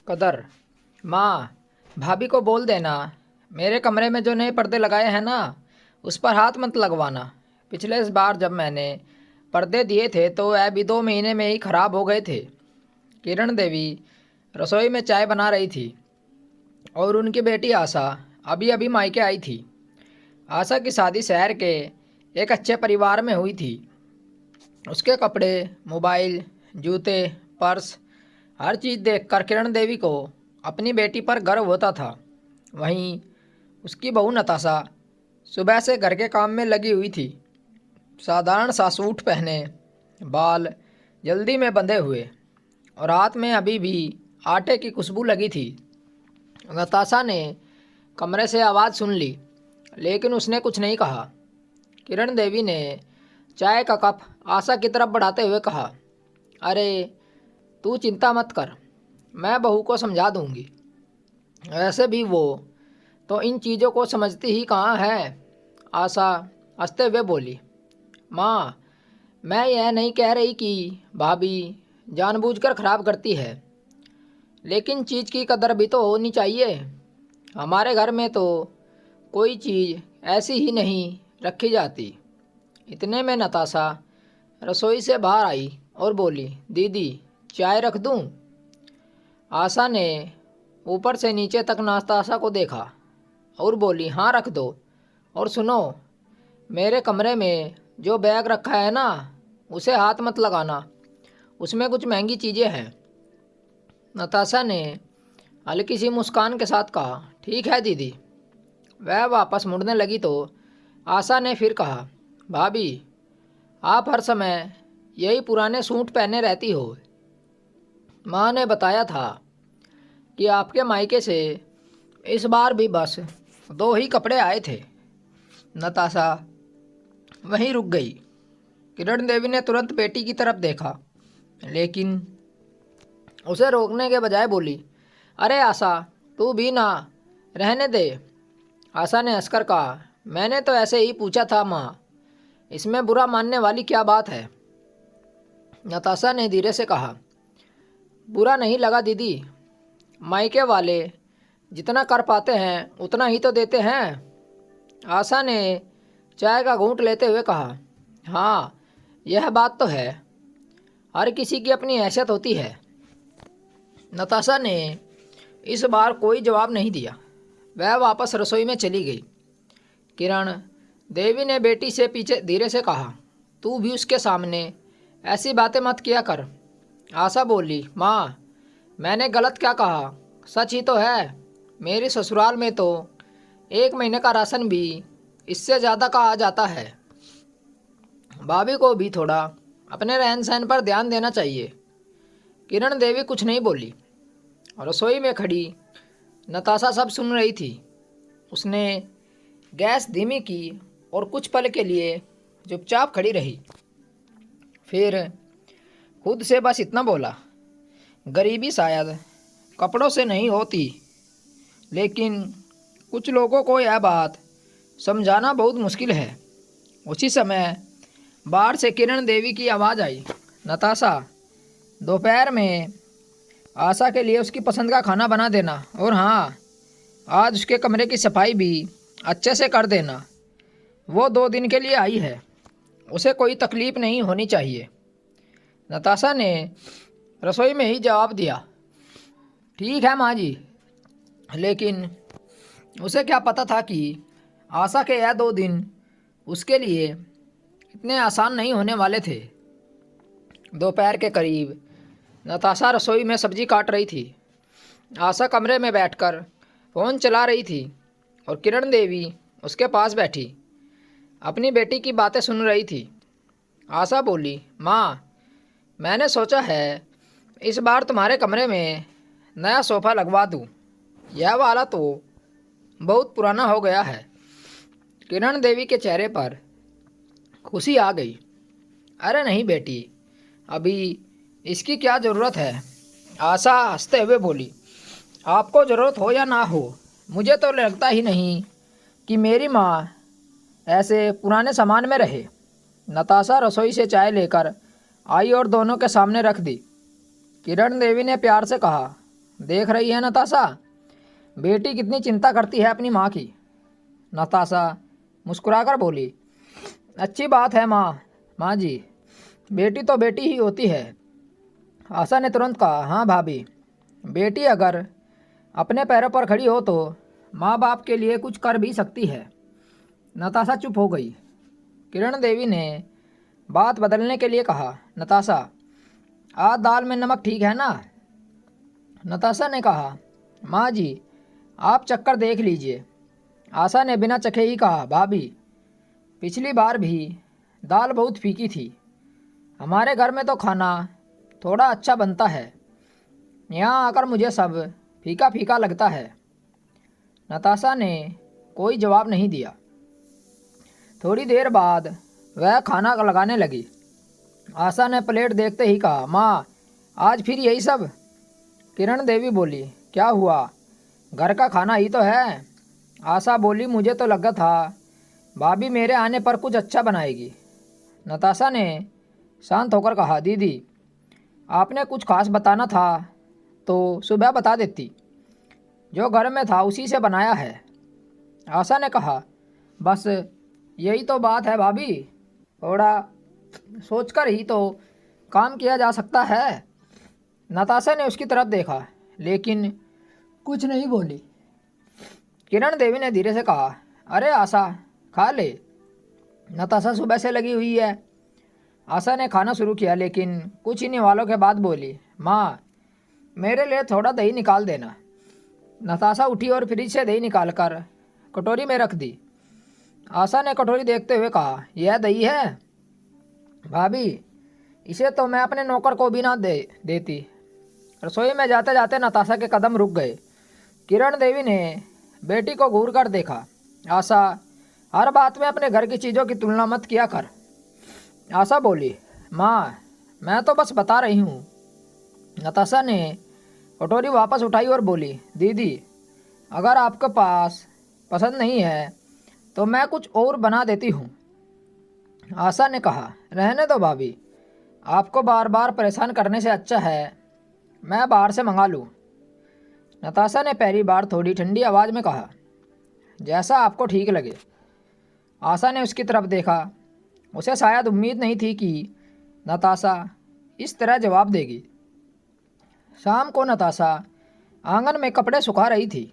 कदर। माँ, भाभी को बोल देना मेरे कमरे में जो नए पर्दे लगाए हैं ना, उस पर हाथ मत लगवाना। पिछले इस बार जब मैंने पर्दे दिए थे तो अभी 2 महीने में ही ख़राब हो गए थे। किरण देवी रसोई में चाय बना रही थी और उनकी बेटी आशा अभी अभी मायके आई थी। आशा की शादी शहर के एक अच्छे परिवार में हुई थी। उसके कपड़े, मोबाइल, जूते, पर्स, हर चीज़ देखकर किरण देवी को अपनी बेटी पर गर्व होता था। वहीं उसकी बहू नताशा सुबह से घर के काम में लगी हुई थी। साधारण सा सूट पहने, बाल जल्दी में बंधे हुए और हाथ में अभी भी आटे की खुशबू लगी थी। नताशा ने कमरे से आवाज़ सुन ली, लेकिन उसने कुछ नहीं कहा। किरण देवी ने चाय का कप आशा की तरफ बढ़ाते हुए कहा, अरे तू चिंता मत कर, मैं बहू को समझा दूंगी। वैसे भी वो तो इन चीज़ों को समझती ही कहाँ है। आशा हंसते हुए बोली, माँ, मैं यह नहीं कह रही कि भाभी जानबूझकर ख़राब करती है, लेकिन चीज़ की कदर भी तो होनी चाहिए। हमारे घर में तो कोई चीज़ ऐसी ही नहीं रखी जाती। इतने में नताशा रसोई से बाहर आई और बोली, दीदी चाय रख दूं? आशा ने ऊपर से नीचे तक नताशा को देखा और बोली, हाँ रख दो। और सुनो, मेरे कमरे में जो बैग रखा है ना, उसे हाथ मत लगाना, उसमें कुछ महंगी चीज़ें हैं। नताशा ने हल्की सी मुस्कान के साथ कहा, ठीक है दीदी। वह वापस मुड़ने लगी तो आशा ने फिर कहा, भाभी आप हर समय यही पुराने सूट पहने रहती हो। माँ ने बताया था कि आपके मायके से इस बार भी बस 2 ही कपड़े आए थे। नताशा वहीं रुक गई। किरण देवी ने तुरंत बेटी की तरफ देखा, लेकिन उसे रोकने के बजाय बोली, अरे आशा, तू भी ना, रहने दे। आशा ने हंसकर कहा, मैंने तो ऐसे ही पूछा था माँ, इसमें बुरा मानने वाली क्या बात है। नताशा ने धीरे से कहा, बुरा नहीं लगा दीदी, मायके वाले जितना कर पाते हैं उतना ही तो देते हैं। आशा ने चाय का घूंट लेते हुए कहा, हाँ यह बात तो है, हर किसी की अपनी हैसियत होती है। नताशा ने इस बार कोई जवाब नहीं दिया। वह वापस रसोई में चली गई। किरण देवी ने बेटी से पीछे धीरे से कहा, तू भी उसके सामने ऐसी बातें मत किया कर। आशा बोली, माँ, मैंने गलत क्या कहा, सच ही तो है। मेरे ससुराल में तो 1 महीने का राशन भी इससे ज़्यादा का आ जाता है। भाभी को भी थोड़ा अपने रहन सहन पर ध्यान देना चाहिए। किरण देवी कुछ नहीं बोली। रसोई में खड़ी नताशा सब सुन रही थी। उसने गैस धीमी की और कुछ पल के लिए चुपचाप खड़ी रही। फिर खुद से बस इतना बोला, गरीबी शायद कपड़ों से नहीं होती, लेकिन कुछ लोगों को यह बात समझाना बहुत मुश्किल है। उसी समय बाहर से किरण देवी की आवाज़ आई, नताशा, दोपहर में आशा के लिए उसकी पसंद का खाना बना देना, और हाँ, आज उसके कमरे की सफाई भी अच्छे से कर देना। वो 2 दिन के लिए आई है, उसे कोई तकलीफ़ नहीं होनी चाहिए। नताशा ने रसोई में ही जवाब दिया, ठीक है माँ जी। लेकिन उसे क्या पता था कि आशा के यह 2 दिन उसके लिए इतने आसान नहीं होने वाले थे। दोपहर के करीब नताशा रसोई में सब्जी काट रही थी। आशा कमरे में बैठकर फ़ोन चला रही थी और किरण देवी उसके पास बैठी अपनी बेटी की बातें सुन रही थी। आशा बोली, माँ, मैंने सोचा है इस बार तुम्हारे कमरे में नया सोफ़ा लगवा दूँ। यह वाला तो बहुत पुराना हो गया है। किरण देवी के चेहरे पर खुशी आ गई। अरे नहीं बेटी, अभी इसकी क्या ज़रूरत है। आशा हंसते हुए बोली, आपको ज़रूरत हो या ना हो, मुझे तो लगता ही नहीं कि मेरी माँ ऐसे पुराने सामान में रहे। नताशा रसोई से चाय लेकर आई और दोनों के सामने रख दी। किरण देवी ने प्यार से कहा, देख रही है नताशा, बेटी कितनी चिंता करती है अपनी माँ की। नताशा मुस्कुराकर बोली, अच्छी बात है माँ जी, बेटी तो बेटी ही होती है। आशा ने तुरंत कहा, हाँ भाभी, बेटी अगर अपने पैरों पर खड़ी हो तो माँ बाप के लिए कुछ कर भी सकती है। नताशा चुप हो गई। किरण देवी ने बात बदलने के लिए कहा, नताशा, आज दाल में नमक ठीक है ना? नताशा ने कहा, माँ जी, आप चक्कर देख लीजिए। आशा ने बिना चखे ही कहा, भाभी, पिछली बार भी दाल बहुत फीकी थी। हमारे घर में तो खाना थोड़ा अच्छा बनता है, यहाँ आकर मुझे सब फीका फीका लगता है। नताशा ने कोई जवाब नहीं दिया। थोड़ी देर बाद वह खाना लगाने लगी। आशा ने प्लेट देखते ही कहा, माँ, आज फिर यही सब? किरण देवी बोली, क्या हुआ, घर का खाना ही तो है। आशा बोली, मुझे तो लगा था भाभी मेरे आने पर कुछ अच्छा बनाएगी। नताशा ने शांत होकर कहा, दीदी, आपने कुछ खास बताना था तो सुबह बता देती, जो घर में था उसी से बनाया है। आशा ने कहा, बस यही तो बात है भाभी, थोड़ा सोचकर ही तो काम किया जा सकता है। नताशा ने उसकी तरफ देखा लेकिन कुछ नहीं बोली। किरण देवी ने धीरे से कहा, अरे आशा, खा ले, नताशा सुबह से लगी हुई है। आशा ने खाना शुरू किया लेकिन कुछ ही निवालों के बाद बोली, माँ, मेरे लिए थोड़ा दही निकाल देना। नताशा उठी और फ्रिज से दही निकालकर कटोरी में रख दी। आशा ने कटोरी देखते हुए कहा, यह दही है? भाभी, इसे तो मैं अपने नौकर को भी ना देती। रसोई में जाते जाते नताशा के कदम रुक गए। किरण देवी ने बेटी को घूर कर देखा। आशा, हर बात में अपने घर की चीज़ों की तुलना मत किया कर। आशा बोली, माँ, मैं तो बस बता रही हूँ। नताशा ने कटोरी वापस उठाई और बोली, दीदी, अगर आपके पास पसंद नहीं है तो मैं कुछ और बना देती हूँ। आशा ने कहा, रहने दो भाभी, आपको बार बार परेशान करने से अच्छा है मैं बाहर से मंगा लूँ। नताशा ने पहली बार थोड़ी ठंडी आवाज़ में कहा, जैसा आपको ठीक लगे। आशा ने उसकी तरफ देखा। उसे शायद उम्मीद नहीं थी कि नताशा इस तरह जवाब देगी। शाम को नताशा आंगन में कपड़े सुखा रही थी।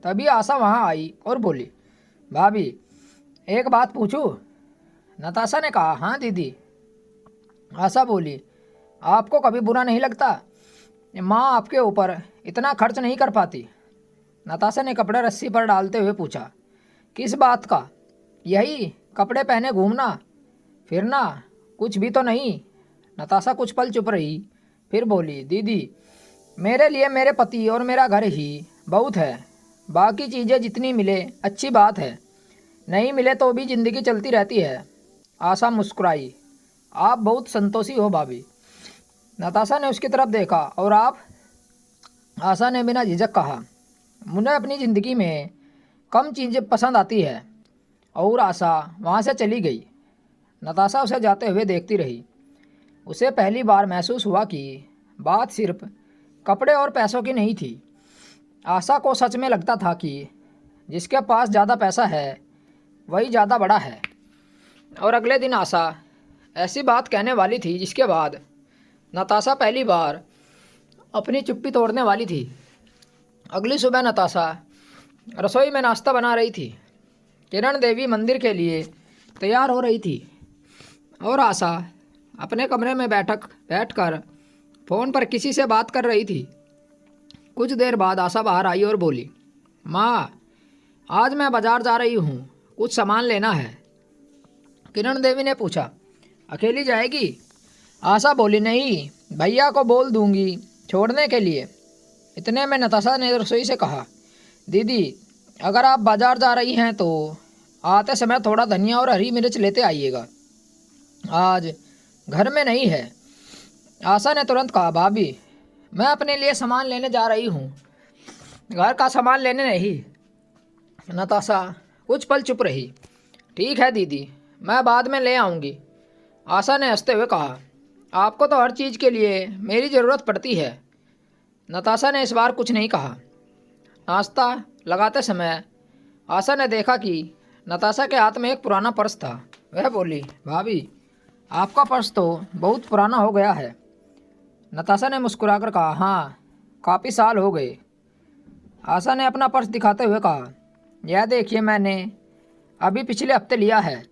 तभी आशा वहाँ आई और बोली, भाभी, एक बात पूछूं? नताशा ने कहा, हाँ दीदी। आशा बोली, आपको कभी बुरा नहीं लगता माँ आपके ऊपर इतना खर्च नहीं कर पाती? नताशा ने कपड़े रस्सी पर डालते हुए पूछा, किस बात का? यही कपड़े पहने घूमना फिरना, कुछ भी तो नहीं। नताशा कुछ पल चुप रही, फिर बोली, दीदी, मेरे लिए मेरे पति और मेरा घर ही बहुत है। बाकी चीज़ें जितनी मिले अच्छी बात है, नहीं मिले तो भी ज़िंदगी चलती रहती है। आशा मुस्कुराई, आप बहुत संतोषी हो भाभी। नताशा ने उसकी तरफ देखा, और आप? आशा ने बिना झिझक कहा, मुझे अपनी ज़िंदगी में कम चीज़ें पसंद आती है। और आशा वहाँ से चली गई। नताशा उसे जाते हुए देखती रही। उसे पहली बार महसूस हुआ कि बात सिर्फ कपड़े और पैसों की नहीं थी। आशा को सच में लगता था कि जिसके पास ज़्यादा पैसा है वही ज़्यादा बड़ा है। और अगले दिन आशा ऐसी बात कहने वाली थी जिसके बाद नताशा पहली बार अपनी चुप्पी तोड़ने वाली थी। अगली सुबह नताशा रसोई में नाश्ता बना रही थी। किरण देवी मंदिर के लिए तैयार हो रही थी और आशा अपने कमरे में बैठकर फ़ोन पर किसी से बात कर रही थी। कुछ देर बाद आशा बाहर आई और बोली, माँ, आज मैं बाज़ार जा रही हूँ, कुछ सामान लेना है। किरण देवी ने पूछा, अकेली जाएगी? आशा बोली, नहीं, भैया को बोल दूँगी छोड़ने के लिए। इतने में नताशा ने रसोई से कहा, दीदी, अगर आप बाज़ार जा रही हैं तो आते समय थोड़ा धनिया और हरी मिर्च लेते आइएगा, आज घर में नहीं है। आशा ने तुरंत कहा, भाभी, मैं अपने लिए सामान लेने जा रही हूँ, घर का सामान लेने नहीं। नताशा कुछ पल चुप रही। ठीक है दीदी, मैं बाद में ले आऊँगी। आशा ने हंसते हुए कहा, आपको तो हर चीज़ के लिए मेरी ज़रूरत पड़ती है। नताशा ने इस बार कुछ नहीं कहा। नाश्ता लगाते समय आशा ने देखा कि नताशा के हाथ में एक पुराना पर्स था। वह बोली, भाभी, आपका पर्स तो बहुत पुराना हो गया है। नताशा ने मुस्कुराकर कहा, हाँ, काफ़ी साल हो गए। आशा ने अपना पर्स दिखाते हुए कहा, यह देखिए, मैंने अभी पिछले हफ्ते लिया है।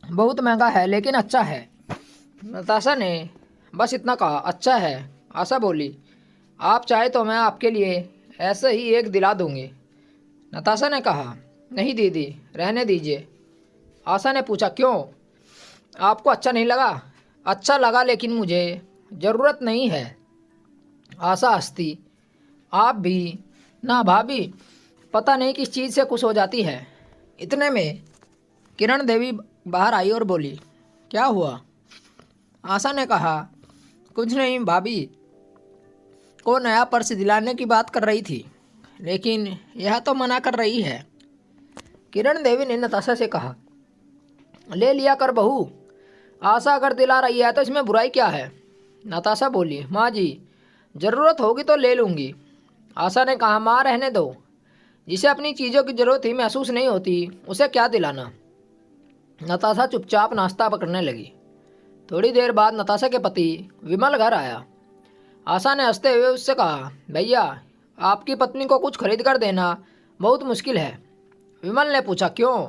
बहुत महंगा है लेकिन अच्छा है। नताशा ने बस इतना कहा, अच्छा है। आशा बोली, आप चाहे तो मैं आपके लिए ऐसे ही एक दिला दूंगी। नताशा ने कहा, नहीं दीदी, रहने दीजिए। आशा ने पूछा, क्यों, आपको अच्छा नहीं लगा? अच्छा लगा लेकिन मुझे ज़रूरत नहीं है। आशा हंसती, आप भी ना भाभी, पता नहीं किस चीज़ से खुश हो जाती है। इतने में किरण देवी बाहर आई और बोली, क्या हुआ? आशा ने कहा, कुछ नहीं, भाभी को नया पर्स दिलाने की बात कर रही थी, लेकिन यह तो मना कर रही है। किरण देवी ने नताशा से कहा, ले लिया कर बहू, आशा अगर दिला रही है तो इसमें बुराई क्या है? नताशा बोली, माँ जी, ज़रूरत होगी तो ले लूँगी। आशा ने कहा, माँ रहने दो, जिसे अपनी चीज़ों की ज़रूरत ही महसूस नहीं होती उसे क्या दिलाना। नताशा चुपचाप नाश्ता पकड़ने लगी। थोड़ी देर बाद नताशा के पति विमल घर आया। आशा ने हंसते हुए उससे कहा, भैया, आपकी पत्नी को कुछ खरीद कर देना बहुत मुश्किल है। विमल ने पूछा, क्यों?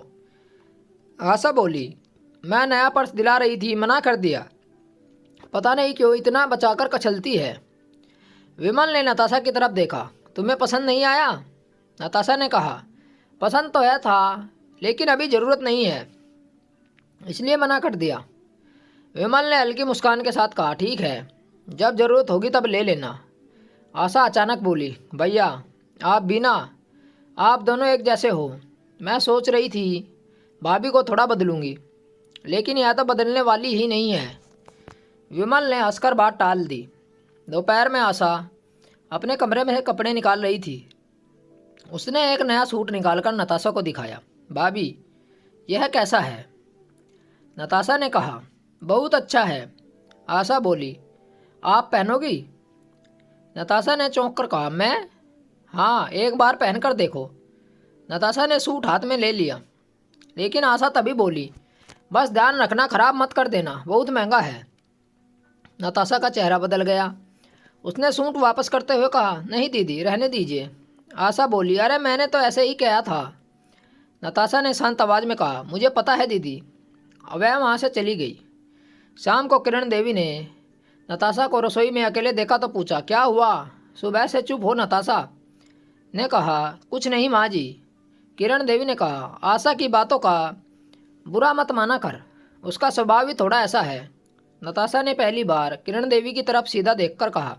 आशा बोली, मैं नया पर्स दिला रही थी, मना कर दिया। पता नहीं क्यों इतना बचाकर कछलती है। विमल ने नताशा की तरफ देखा, तुम्हें पसंद नहीं आया? नताशा ने कहा, पसंद तो है था, लेकिन अभी ज़रूरत नहीं है, इसलिए मना कर दिया। विमल ने हल्की मुस्कान के साथ कहा, ठीक है, जब ज़रूरत होगी तब ले लेना। आशा अचानक बोली, भैया, आप भी ना, आप दोनों एक जैसे हो। मैं सोच रही थी भाभी को थोड़ा बदलूंगी, लेकिन यह तो बदलने वाली ही नहीं है। विमल ने हंसकर बात टाल दी। दोपहर में आशा अपने कमरे में से कपड़े निकाल रही थी। उसने एक नया सूट निकालकर नताशा को दिखाया। भाभी, यह कैसा है? नताशा ने कहा, बहुत अच्छा है। आशा बोली, आप पहनोगी? नताशा ने चौंक कर कहा, मैं? हाँ, एक बार पहनकर देखो। नताशा ने सूट हाथ में ले लिया, लेकिन आशा तभी बोली, बस ध्यान रखना खराब मत कर देना, बहुत महंगा है। नताशा का चेहरा बदल गया। उसने सूट वापस करते हुए कहा, नहीं दीदी, रहने दीजिए। आशा बोली, अरे मैंने तो ऐसे ही कहा था। नताशा ने शांत आवाज़ में कहा, मुझे पता है दीदी। वह वहाँ से चली गई। शाम को किरण देवी ने नताशा को रसोई में अकेले देखा तो पूछा, क्या हुआ, सुबह से चुप हो? नताशा ने कहा, कुछ नहीं माँ जी। किरण देवी ने कहा, आशा की बातों का बुरा मत माना कर, उसका स्वभाव ही थोड़ा ऐसा है। नताशा ने पहली बार किरण देवी की तरफ सीधा देखकर कहा,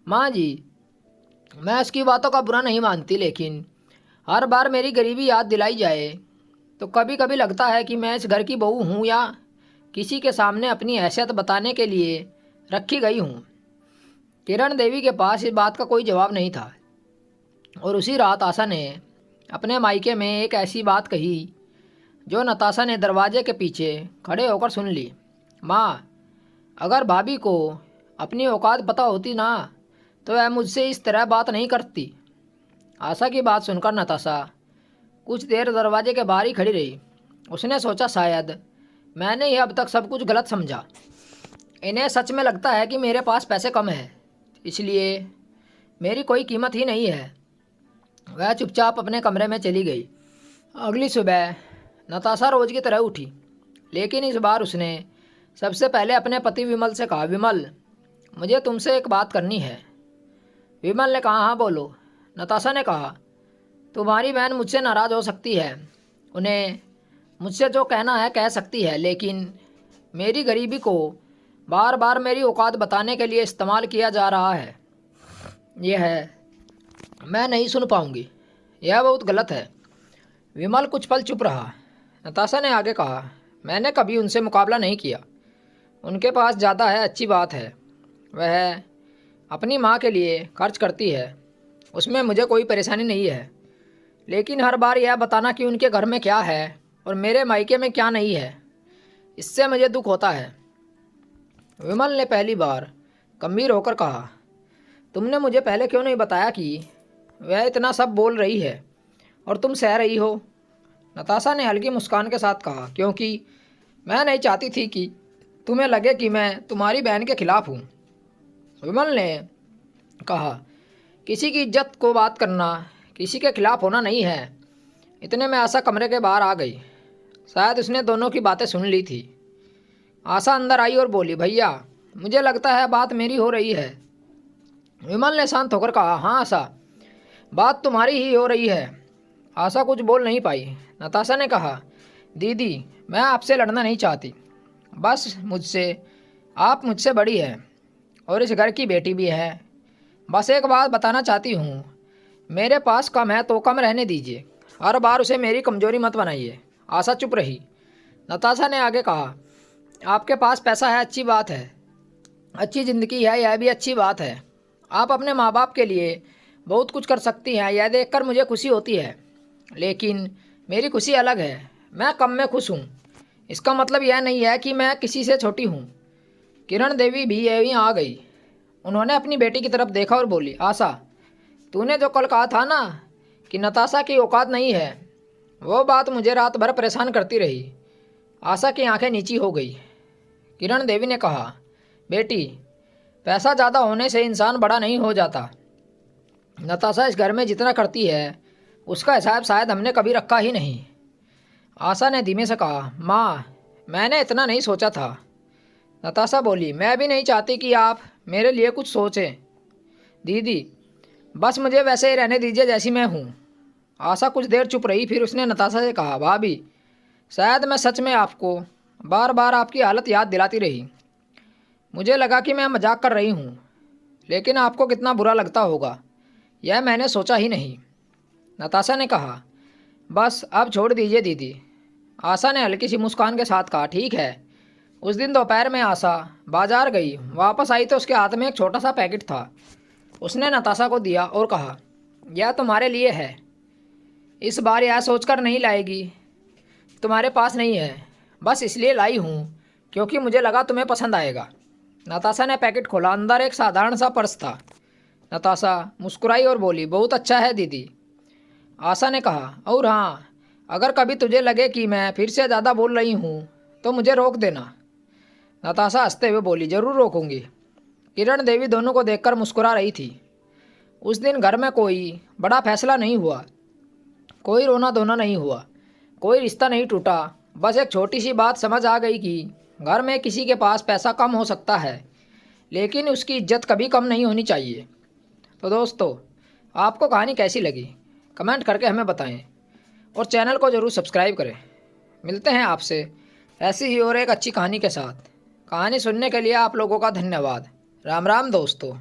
माँ जी, मैं उसकी बातों का बुरा नहीं मानती, लेकिन हर बार मेरी गरीबी याद दिलाई जाए तो कभी कभी लगता है कि मैं इस घर की बहू हूँ या किसी के सामने अपनी हैसियत बताने के लिए रखी गई हूँ। किरण देवी के पास इस बात का कोई जवाब नहीं था और उसी रात आशा ने अपने मायके में एक ऐसी बात कही जो नताशा ने दरवाजे के पीछे खड़े होकर सुन ली। माँ, अगर भाभी को अपनी औकात पता होती ना तो वह मुझसे इस तरह बात नहीं करती। आशा की बात सुनकर नताशा कुछ देर दरवाजे के बाहर ही खड़ी रही। उसने सोचा, शायद मैंने ही अब तक सब कुछ गलत समझा। इन्हें सच में लगता है कि मेरे पास पैसे कम हैं, इसलिए मेरी कोई कीमत ही नहीं है। वह चुपचाप अपने कमरे में चली गई। अगली सुबह नताशा रोज की तरह उठी, लेकिन इस बार उसने सबसे पहले अपने पति विमल से कहा, विमल, मुझे तुमसे एक बात करनी है। विमल ने कहा, हाँ बोलो। नताशा ने कहा, तुम्हारी बहन मुझसे नाराज़ हो सकती है, उन्हें मुझसे जो कहना है कह सकती है, लेकिन मेरी गरीबी को बार बार मेरी औकात बताने के लिए इस्तेमाल किया जा रहा है। यह मैं नहीं सुन पाऊंगी, यह बहुत गलत है। विमल कुछ पल चुप रहा। नताशा ने आगे कहा, मैंने कभी उनसे मुकाबला नहीं किया, उनके पास ज़्यादा है, अच्छी बात है। वह अपनी माँ के लिए खर्च करती है, उसमें मुझे कोई परेशानी नहीं है, लेकिन हर बार यह बताना कि उनके घर में क्या है और मेरे मायके में क्या नहीं है, इससे मुझे दुख होता है। विमल ने पहली बार गंभीर होकर कहा, तुमने मुझे पहले क्यों नहीं बताया कि वह इतना सब बोल रही है और तुम सह रही हो? नताशा ने हल्की मुस्कान के साथ कहा, क्योंकि मैं नहीं चाहती थी कि तुम्हें लगे कि मैं तुम्हारी बहन के खिलाफ हूँ। विमल ने कहा, किसी की इज्जत को बात करना किसी के खिलाफ होना नहीं है। इतने में आशा कमरे के बाहर आ गई। शायद उसने दोनों की बातें सुन ली थी। आशा अंदर आई और बोली, भैया मुझे लगता है बात मेरी हो रही है। विमल ने शांत होकर कहा, हाँ आशा, बात तुम्हारी ही हो रही है। आशा कुछ बोल नहीं पाई। नताशा ने कहा, दीदी मैं आपसे लड़ना नहीं चाहती, बस आप मुझसे बड़ी है और इस घर की बेटी भी है। बस एक बात बताना चाहती हूँ, मेरे पास कम है तो कम रहने दीजिए, हर बार उसे मेरी कमजोरी मत बनाइए। आशा चुप रही। नताशा ने आगे कहा, आपके पास पैसा है, अच्छी बात है, अच्छी ज़िंदगी है, यह भी अच्छी बात है। आप अपने माँ बाप के लिए बहुत कुछ कर सकती हैं, यह देखकर मुझे खुशी होती है। लेकिन मेरी खुशी अलग है, मैं कम में खुश हूँ। इसका मतलब यह नहीं है कि मैं किसी से छोटी हूँ। किरण देवी भी यहीं आ गई। उन्होंने अपनी बेटी की तरफ देखा और बोली, आशा तूने जो कल कहा था ना कि नताशा की औकात नहीं है, वो बात मुझे रात भर परेशान करती रही। आशा की आंखें नीची हो गई। किरण देवी ने कहा, बेटी पैसा ज़्यादा होने से इंसान बड़ा नहीं हो जाता। नताशा इस घर में जितना करती है उसका हिसाब शायद हमने कभी रखा ही नहीं। आशा ने धीमे से कहा, माँ मैंने इतना नहीं सोचा था। नताशा बोली, मैं भी नहीं चाहती कि आप मेरे लिए कुछ सोचें दीदी, बस मुझे वैसे ही रहने दीजिए जैसी मैं हूँ। आशा कुछ देर चुप रही, फिर उसने नताशा से कहा, भाभी शायद मैं सच में आपको बार बार आपकी हालत याद दिलाती रही। मुझे लगा कि मैं मजाक कर रही हूँ, लेकिन आपको कितना बुरा लगता होगा यह मैंने सोचा ही नहीं। नताशा ने कहा, बस अब छोड़ दीजिए दीदी। आशा ने हल्की सी मुस्कान के साथ कहा, ठीक है। उस दिन दोपहर में आशा बाजार गई, वापस आई तो उसके हाथ में एक छोटा सा पैकेट था। उसने नताशा को दिया और कहा, यह तुम्हारे लिए है। इस बार यह सोचकर नहीं लाएगी तुम्हारे पास नहीं है, बस इसलिए लाई हूँ क्योंकि मुझे लगा तुम्हें पसंद आएगा। नताशा ने पैकेट खोला, अंदर एक साधारण सा पर्स था। नताशा मुस्कुराई और बोली, बहुत अच्छा है दीदी। आशा ने कहा, और हाँ, अगर कभी तुझे लगे कि मैं फिर से ज़्यादा बोल रही हूँ तो मुझे रोक देना। नताशा हंसते हुए बोली, ज़रूर रोकूंगी। किरण देवी दोनों को देखकर मुस्कुरा रही थी। उस दिन घर में कोई बड़ा फैसला नहीं हुआ, कोई रोना धोना नहीं हुआ, कोई रिश्ता नहीं टूटा। बस एक छोटी सी बात समझ आ गई कि घर में किसी के पास पैसा कम हो सकता है, लेकिन उसकी इज्जत कभी कम नहीं होनी चाहिए। तो दोस्तों, आपको कहानी कैसी लगी कमेंट करके हमें बताएं और चैनल को ज़रूर सब्सक्राइब करें। मिलते हैं आपसे ऐसी ही और एक अच्छी कहानी के साथ। कहानी सुनने के लिए आप लोगों का धन्यवाद। राम राम दोस्तों।